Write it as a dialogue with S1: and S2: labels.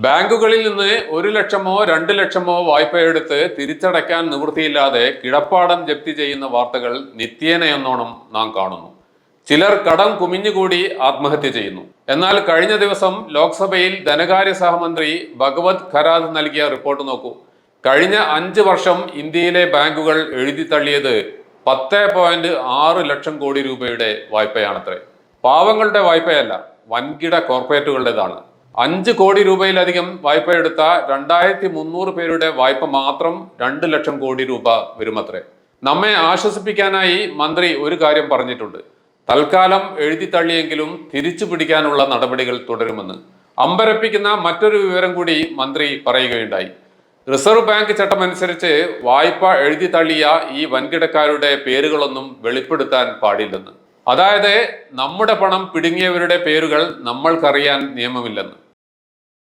S1: ബാങ്കുകളിൽ നിന്ന് 1 ലക്ഷമോ 2 ലക്ഷമോ വായ്പയെടുത്ത് തിരിച്ചടയ്ക്കാൻ നിവൃത്തിയില്ലാതെ കിടപ്പാടം ജപ്തി ചെയ്യുന്ന വാർത്തകൾ നിത്യേനയെന്നോണം നാം കാണുന്നു. ചിലർ കടം കുമിഞ്ഞുകൂടി ആത്മഹത്യ ചെയ്യുന്നു. എന്നാൽ കഴിഞ്ഞ ദിവസം ലോക്സഭയിൽ ധനകാര്യ സഹമന്ത്രി ഭഗവത് ഖരാദ് നൽകിയ റിപ്പോർട്ട് നോക്കൂ. കഴിഞ്ഞ 5 വർഷം ഇന്ത്യയിലെ ബാങ്കുകൾ എഴുതി തള്ളിയത് 10.6 ലക്ഷം കോടി രൂപയുടെ വായ്പയാണത്രേ. പാവങ്ങളുടെ വായ്പയല്ല, വൻകിട കോർപ്പറേറ്റുകളുടേതാണ്. 5 കോടി രൂപയിലധികം വായ്പയെടുത്ത 2300 പേരുടെ വായ്പ മാത്രം 2 ലക്ഷം കോടി രൂപ വരുമത്രേ. നമ്മെ ആശ്വസിപ്പിക്കാനായി മന്ത്രി ഒരു കാര്യം പറഞ്ഞിട്ടുണ്ട്. തൽക്കാലം എഴുതി തള്ളിയെങ്കിലും തിരിച്ചു പിടിക്കാനുള്ള നടപടികൾ തുടരുമെന്ന്. അമ്പരപ്പിക്കുന്ന മറ്റൊരു വിവരം കൂടി മന്ത്രി പറയുകയുണ്ടായി. റിസർവ് ബാങ്ക് ചട്ടമനുസരിച്ച് വായ്പ എഴുതി തള്ളിയ ഈ വൻകിടക്കാരുടെ പേരുകളൊന്നും വെളിപ്പെടുത്താൻ പാടില്ലെന്ന്. അതായത് നമ്മുടെ പണം പിടുങ്ങിയവരുടെ പേരുകൾ നമ്മൾക്കറിയാൻ നിയമമില്ലെന്ന്.